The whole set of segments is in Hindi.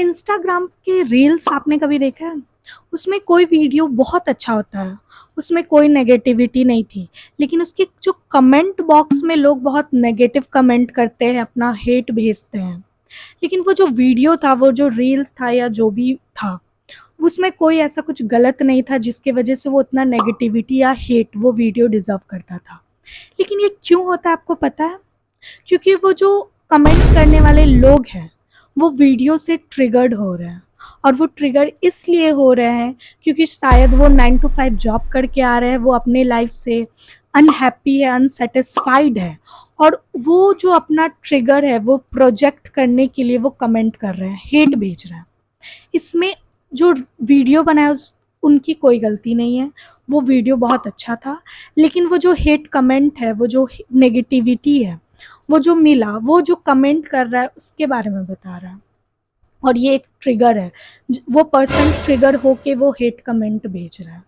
इंस्टाग्राम के रील्स आपने कभी देखा है? उसमें कोई वीडियो बहुत अच्छा होता है, उसमें कोई नेगेटिविटी नहीं थी, लेकिन उसके जो कमेंट बॉक्स में लोग बहुत नेगेटिव कमेंट करते हैं, अपना हेट भेजते हैं। लेकिन वो जो वीडियो था, वो जो रील्स था या जो भी था, उसमें कोई ऐसा कुछ गलत नहीं था जिसकी वजह से वो इतना नेगेटिविटी या हेट वो वीडियो डिज़र्व करता था। लेकिन ये क्यों होता है आपको पता है? क्योंकि वो जो कमेंट करने वाले लोग हैं, वो वीडियो से ट्रिगर्ड हो रहे हैं। और वो ट्रिगर इसलिए हो रहे हैं क्योंकि शायद वो 9 टू 5 जॉब करके आ रहे हैं, वो अपने लाइफ से अनहैप्पी है, अनसेटिस्फाइड है, और वो जो अपना ट्रिगर है वो प्रोजेक्ट करने के लिए वो कमेंट कर रहे हैं, हेट भेज रहे हैं। इसमें जो वीडियो बनाया उनकी कोई गलती नहीं है, वो वीडियो बहुत अच्छा था, लेकिन वो जो हेट कमेंट है, वो जो नेगेटिविटी है, वो जो मिला, वो जो कमेंट कर रहा है उसके बारे में बता रहा है। और ये एक ट्रिगर है, वो पर्सन ट्रिगर होके वो हेट कमेंट भेज रहा है।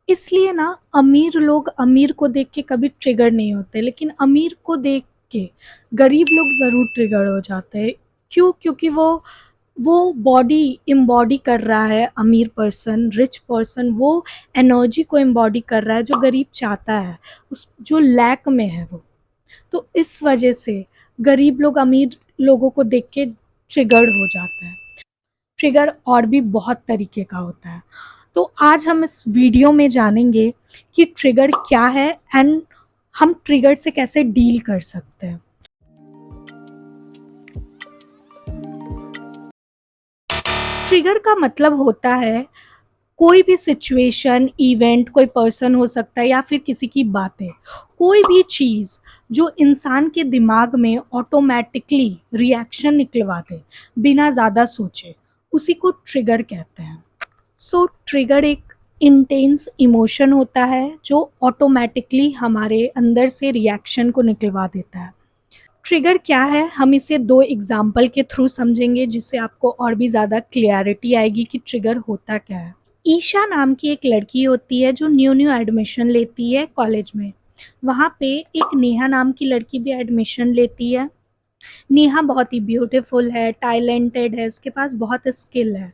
इसलिए ना अमीर लोग अमीर को देख के कभी ट्रिगर नहीं होते, लेकिन अमीर को देख के गरीब लोग ज़रूर ट्रिगर हो जाते हैं। क्यों? क्योंकि वो बॉडी एम्बॉडी कर रहा है, अमीर पर्सन, रिच पर्सन वो एनर्जी को एम्बॉडी कर रहा है जो गरीब चाहता है, उस जो लैक में है वो। तो इस वजह से गरीब लोग अमीर लोगों को देख के ट्रिगर्ड हो जाता है। ट्रिगर और भी बहुत तरीके का होता है। तो आज हम इस वीडियो में जानेंगे कि ट्रिगर क्या है एंड हम ट्रिगर से कैसे डील कर सकते हैं। ट्रिगर का मतलब होता है कोई भी सिचुएशन, इवेंट, कोई पर्सन हो सकता है या फिर किसी की बातें, कोई भी चीज़ जो इंसान के दिमाग में ऑटोमेटिकली रिएक्शन निकलवा दे बिना ज़्यादा सोचे, उसी को ट्रिगर कहते हैं। सो ट्रिगर एक इंटेंस इमोशन होता है जो ऑटोमेटिकली हमारे अंदर से रिएक्शन को निकलवा देता है। ट्रिगर क्या है, हम इसे दो एग्जाम्पल के थ्रू समझेंगे जिससे आपको और भी ज़्यादा क्लियरिटी आएगी कि ट्रिगर होता क्या है। ईशा नाम की एक लड़की होती है जो न्यू न्यू एडमिशन लेती है कॉलेज में। वहाँ पे एक नेहा नाम की लड़की भी एडमिशन लेती है। नेहा बहुत ही ब्यूटीफुल है, टैलेंटेड है, उसके पास बहुत स्किल है,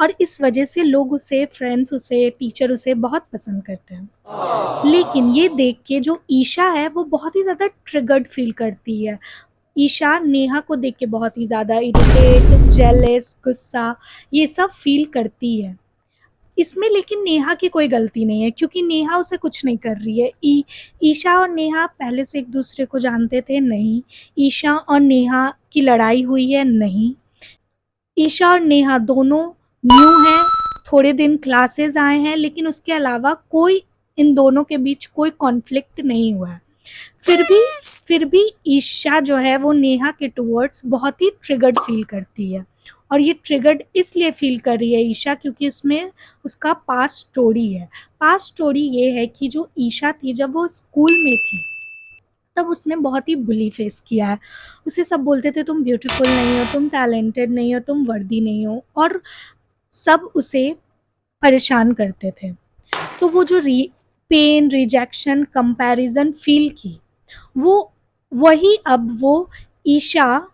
और इस वजह से लोग उसे, फ्रेंड्स उसे, टीचर उसे बहुत पसंद करते हैं। लेकिन ये देख के जो ईशा है वो बहुत ही ज़्यादा ट्रिगर्ड फील करती है। ईशा नेहा को देख के बहुत ही ज़्यादा इरिटेट, जेलस, गुस्सा ये सब फील करती है। इसमें लेकिन नेहा की कोई गलती नहीं है क्योंकि नेहा उसे कुछ नहीं कर रही है। ईशा और नेहा पहले से एक दूसरे को जानते थे? नहीं। ईशा और नेहा की लड़ाई हुई है? नहीं। ईशा और नेहा दोनों न्यू हैं, थोड़े दिन क्लासेस आए हैं, लेकिन उसके अलावा कोई इन दोनों के बीच कोई कॉन्फ्लिक्ट नहीं हुआ है। फिर भी ईशा जो है वो नेहा के टुवर्ड्स बहुत ही ट्रिगर्ड फील करती है। और ये ट्रिगर्ड इसलिए फील कर रही है ईशा क्योंकि उसमें उसका पास्ट स्टोरी है। पास्ट स्टोरी ये है कि जो ईशा थी जब वो स्कूल में थी तब उसने बहुत ही बुली फेस किया है। उसे सब बोलते थे तुम ब्यूटीफुल नहीं हो, तुम टैलेंटेड नहीं हो, तुम वर्दी नहीं हो, और सब उसे परेशान करते थे। तो वो जो पेन, रिजेक्शन, कंपैरिजन फील की, वो वही अब वो ईशा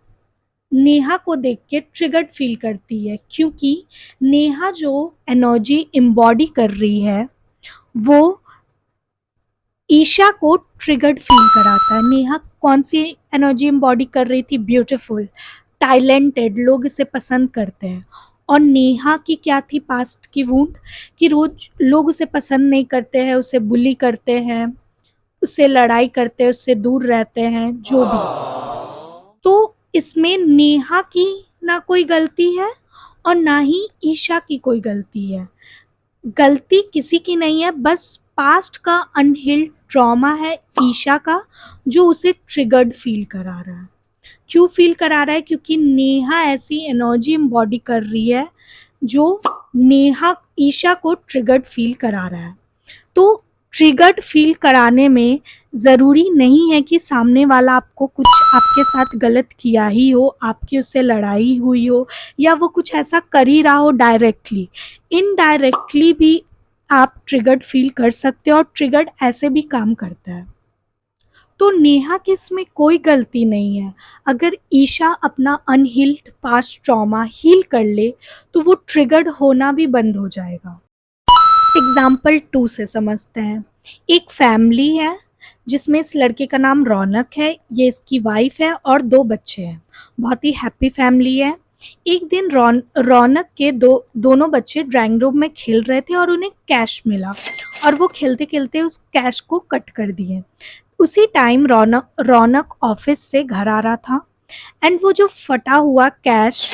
नेहा को देख के ट्रिगर्ड फील करती है क्योंकि नेहा जो एनर्जी एम्बॉडी कर रही है वो ईशा को ट्रिगर्ड फील कराता है। नेहा कौन सी एनर्जी एम्बॉडी कर रही थी? ब्यूटीफुल, टैलेंटेड, लोग इसे पसंद करते हैं। और नेहा की क्या थी पास्ट की वूंड कि रोज लोग उसे पसंद नहीं करते हैं, उसे बुली करते हैं, उससे लड़ाई करते हैं, उससे दूर रहते हैं, जो भी। तो इसमें नेहा की ना कोई गलती है और ना ही ईशा की कोई गलती है। गलती किसी की नहीं है, बस पास्ट का अनहील्ड ट्रॉमा है ईशा का जो उसे ट्रिगर्ड फील करा रहा है। क्यों फील करा रहा है? क्योंकि नेहा ऐसी एनर्जी एम्बॉडी कर रही है जो नेहा ईशा को ट्रिगर्ड फील करा रहा है। तो ट्रिगर्ड फील कराने में ज़रूरी नहीं है कि सामने वाला आपको कुछ आपके साथ गलत किया ही हो, आपकी उससे लड़ाई हुई हो, या वो कुछ ऐसा कर ही रहा हो डायरेक्टली। इनडायरेक्टली भी आप ट्रिगर्ड फील कर सकते हो और ट्रिगर्ड ऐसे भी काम करता है। तो नेहा की इसमें कोई गलती नहीं है। अगर ईशा अपना अनहील्ड पास्ट ट्रॉमा हील कर ले तो वो ट्रिगर्ड होना भी बंद हो जाएगा। एग्जाम्पल 2 से समझते हैं। एक फैमिली है जिसमें इस लड़के का नाम रौनक है, ये इसकी वाइफ है और 2 बच्चे हैं। बहुत ही हैप्पी फैमिली है। एक दिन रौनक के दोनों बच्चे ड्राइंग रूम में खेल रहे थे और उन्हें कैश मिला और वो खेलते खेलते उस कैश को कट कर दिए। उसी टाइम रौनक रौनक ऑफिस से घर आ रहा था एंड वो जो फटा हुआ कैश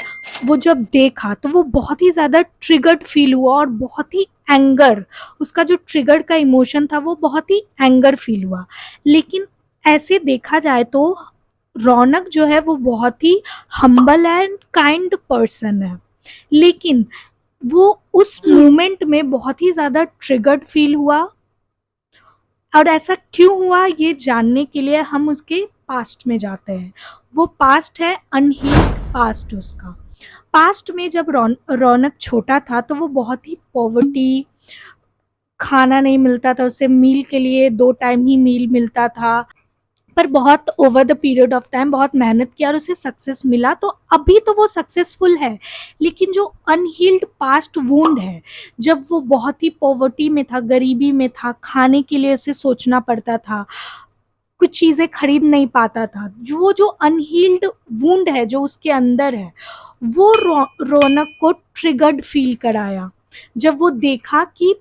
वो जब देखा तो वो बहुत ही ज़्यादा ट्रिगर्ड फील हुआ और बहुत ही एंगर, उसका जो ट्रिगर का इमोशन था वो बहुत ही एंगर फील हुआ। लेकिन ऐसे देखा जाए तो रौनक जो है वो बहुत ही हम्बल एंड काइंड पर्सन है, लेकिन वो उस मोमेंट में बहुत ही ज़्यादा ट्रिगर्ड फील हुआ। और ऐसा क्यों हुआ ये जानने के लिए हम उसके पास्ट में जाते हैं। वो पास्ट है अनहील्ड पास्ट उसका। पास्ट में जब रौनक छोटा था तो वो बहुत ही पॉवर्टी, खाना नहीं मिलता था उसे, मील के लिए 2 टाइम ही मील मिलता था, पर बहुत over the period of time बहुत मेहनत किया और उसे सक्सेस मिला, तो अभी तो वो सक्सेसफुल है। लेकिन जो अनहील्ड पास्ट वुंड है, जब वो बहुत ही पॉवर्टी में था, गरीबी में था, खाने के लिए उसे सोचना पड़ता था, कुछ चीज़ें खरीद नहीं पाता था, जो अनहील्ड वुंड है जो उसके अंदर है, वो रौनक को ट्रिगर्ड फील कराया जब वो देखा कि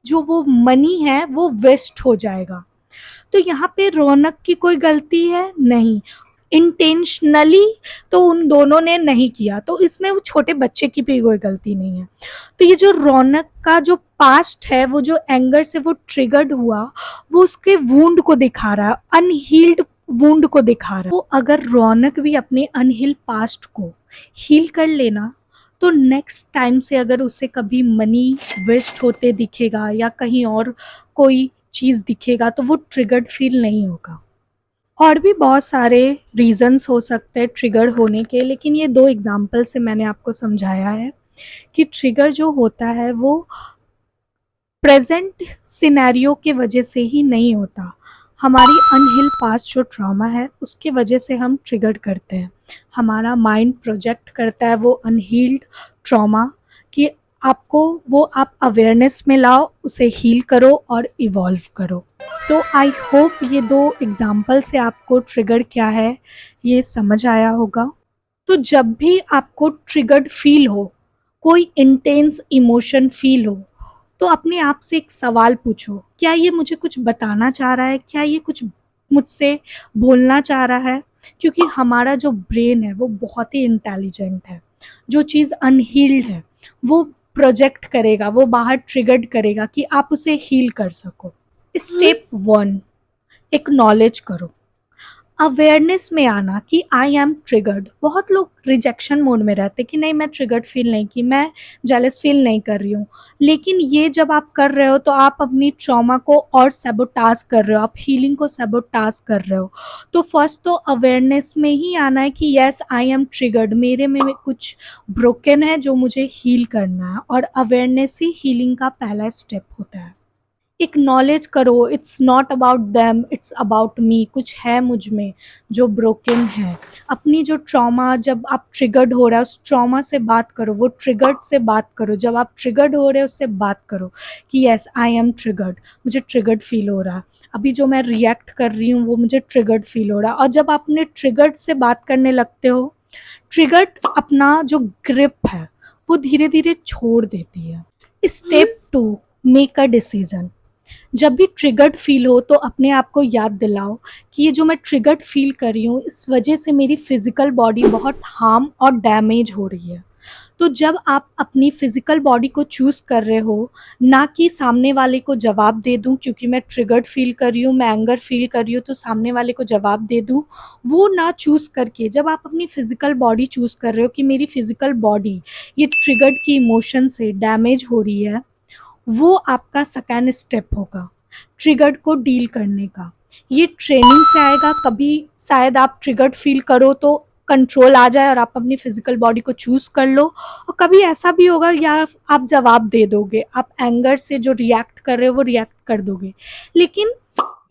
जो वो मनी है वो वेस्ट हो जाएगा। तो यहाँ पे रौनक की कोई गलती है नहीं, इंटेंशनली तो उन दोनों ने नहीं किया, तो इसमें वो छोटे बच्चे की भी कोई गलती नहीं है। तो ये जो रौनक का जो पास्ट है, वो जो एंगर से वो ट्रिगर्ड हुआ, वो उसके वुंड को दिखा रहा है, अनहील्ड वुंड को दिखा रहा है। तो अगर रौनक भी अपने अनहील्ड पास्ट को हील कर लेना तो नेक्स्ट टाइम से अगर उसे कभी मनी वेस्ट होते दिखेगा या कहीं और कोई चीज़ दिखेगा तो वो ट्रिगर्ड फील नहीं होगा। और भी बहुत सारे रीज़न्स हो सकते हैं ट्रिगर होने के, लेकिन ये 2 एग्जाम्पल से मैंने आपको समझाया है कि ट्रिगर जो होता है वो प्रेजेंट सिनेरियो के वजह से ही नहीं होता। हमारी अनहील्ड पास्ट जो ट्रॉमा है उसके वजह से हम ट्रिगर करते हैं। हमारा माइंड प्रोजेक्ट करता है वो अनहील्ड ट्रॉमा कि आपको वो आप अवेयरनेस में लाओ, उसे हील करो और इवॉल्व करो। तो आई होप ये 2 एग्जाम्पल से आपको ट्रिगर क्या है ये समझ आया होगा। तो जब भी आपको ट्रिगर्ड फील हो, कोई इंटेंस इमोशन फील हो, तो अपने आप से एक सवाल पूछो, क्या ये मुझे कुछ बताना चाह रहा है, क्या ये कुछ मुझसे बोलना चाह रहा है? क्योंकि हमारा जो ब्रेन है वो बहुत ही इंटेलिजेंट है। जो चीज़ अनहील्ड है वो प्रोजेक्ट करेगा, वो बाहर ट्रिगर्ड करेगा कि आप उसे हील कर सको। स्टेप 1, एक्नॉलेज करो, अवेयरनेस में आना कि आई एम ट्रिगर्ड। बहुत लोग रिजेक्शन मोड में रहते कि नहीं मैं ट्रिगर्ड फील नहीं की, मैं जेलस फील नहीं कर रही हूँ। लेकिन ये जब आप कर रहे हो तो आप अपनी ट्रॉमा को और सैबोटाज कर रहे हो, आप हीलिंग को सैबोटाज कर रहे हो। तो फर्स्ट तो अवेयरनेस में ही आना है कि येस आई एम ट्रिगर्ड, मेरे में कुछ ब्रोकन है जो मुझे हील करना है, और अवेयरनेस ही हीलिंग का पहला स्टेप होता है। एक्नॉलेज करो, it's not about them, it's about me. कुछ है मुझ में जो ब्रोकन है। अपनी जो ट्रॉमा, जब आप ट्रिगर्ड हो रहा है उस ट्रॉमा से बात करो, वो ट्रिगर्ड से बात करो। जब आप ट्रिगर्ड हो रहे हो उससे बात करो कि येस आई एम ट्रिगर्ड, मुझे ट्रिगर्ड फील हो रहा है, अभी जो मैं रिएक्ट कर रही हूँ वो मुझे ट्रिगर्ड फील हो रहा है। और जब आप अपने ट्रिगर्ड से बात करने लगते हो, ट्रिगर्ड अपना जो ग्रिप है वो धीरे धीरे छोड़ देती है। Step 2, make a decision. जब भी ट्रिगर्ड फील हो तो अपने आप को याद दिलाओ कि ये जो मैं ट्रिगर्ड फील कर रही हूँ इस वजह से मेरी फिजिकल बॉडी बहुत हार्म और डैमेज हो रही है। तो जब आप अपनी फिजिकल बॉडी को चूज़ कर रहे हो, ना कि सामने वाले को जवाब दे दूं क्योंकि मैं ट्रिगर्ड फील कर रही हूँ, मैं एंगर फील कर रही हूँ तो सामने वाले को जवाब दे दूं, वो ना चूज़ करके जब आप अपनी फिजिकल बॉडी चूज़ कर रहे हो कि मेरी फिजिकल बॉडी ये ट्रिगर्ड की इमोशन से डैमेज हो रही है, वो आपका सेकेंड स्टेप होगा ट्रिगर्ड को डील करने का। ये ट्रेनिंग से आएगा। कभी शायद आप ट्रिगर्ड फील करो तो कंट्रोल आ जाए और आप अपनी फिजिकल बॉडी को चूज़ कर लो, और कभी ऐसा भी होगा या आप जवाब दे दोगे, आप एंगर से जो रिएक्ट कर रहे हो वो रिएक्ट कर दोगे। लेकिन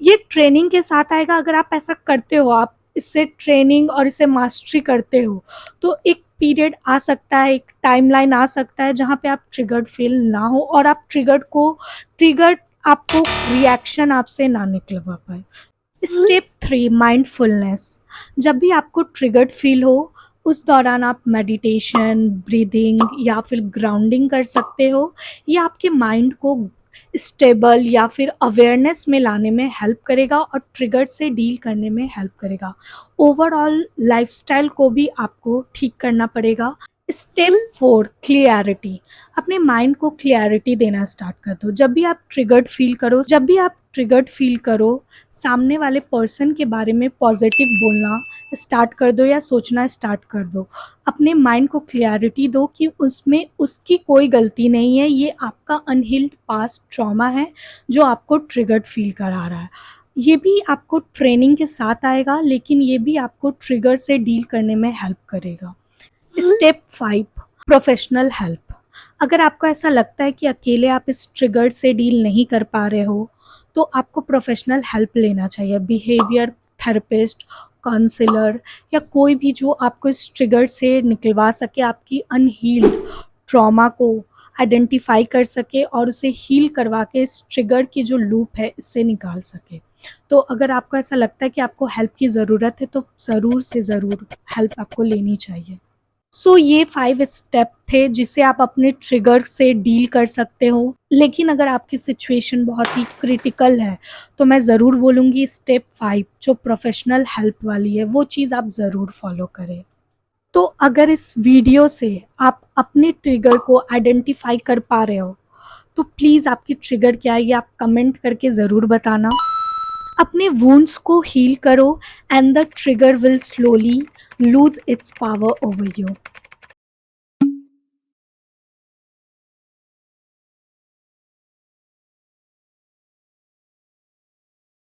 ये ट्रेनिंग के साथ आएगा। अगर आप ऐसा करते हो, आप इससे ट्रेनिंग और इसे मास्टरी करते हो, तो एक पीरियड आ सकता है, एक टाइमलाइन आ सकता है जहाँ पे आप ट्रिगर्ड फील ना हो और आप ट्रिगर्ड आपको रिएक्शन आपसे ना निकलवा पाए। Step 3, mindfulness. जब भी आपको ट्रिगर्ड फील हो, उस दौरान आप मेडिटेशन, ब्रीदिंग या फिर ग्राउंडिंग कर सकते हो। ये आपके माइंड को स्टेबल या फिर अवेयरनेस में लाने में हेल्प करेगा और ट्रिगर से डील करने में हेल्प करेगा। ओवरऑल लाइफस्टाइल को भी आपको ठीक करना पड़ेगा। Step 4, clarity. अपने माइंड को क्लियरिटी देना स्टार्ट कर दो। जब भी आप ट्रिगर्ड फील करो, सामने वाले पर्सन के बारे में पॉजिटिव बोलना स्टार्ट कर दो या सोचना स्टार्ट कर दो। अपने माइंड को क्लियरिटी दो कि उसमें उसकी कोई गलती नहीं है, ये आपका अनहील्ड पास्ट ट्रॉमा है जो आपको ट्रिगर्ड फील करा रहा है। ये भी आपको ट्रेनिंग के साथ आएगा, लेकिन ये भी आपको ट्रिगर से डील करने में हेल्प करेगा। Step 5, professional help. अगर आपको ऐसा लगता है कि अकेले आप इस ट्रिगर से डील नहीं कर पा रहे हो, तो आपको प्रोफेशनल हेल्प लेना चाहिए। बिहेवियर थेरेपिस्ट, काउंसलर या कोई भी जो आपको इस ट्रिगर से निकलवा सके, आपकी अनहील्ड ट्रॉमा को आइडेंटिफाई कर सके और उसे हील करवा के इस ट्रिगर की जो लूप है इससे निकाल सके। तो अगर आपको ऐसा लगता है कि आपको हेल्प की ज़रूरत है, तो ज़रूर से ज़रूर हेल्प आपको लेनी चाहिए। सो ये 5 स्टेप थे जिससे आप अपने ट्रिगर से डील कर सकते हो। लेकिन अगर आपकी सिचुएशन बहुत ही क्रिटिकल है, तो मैं ज़रूर बोलूँगी स्टेप 5 जो प्रोफेशनल हेल्प वाली है, वो चीज़ आप ज़रूर फॉलो करें। तो अगर इस वीडियो से आप अपने ट्रिगर को आइडेंटिफाई कर पा रहे हो, तो प्लीज़ आपकी ट्रिगर क्या है ये आप कमेंट करके ज़रूर बताना। अपने वुंड्स को हील करो and the trigger will slowly lose its power over you.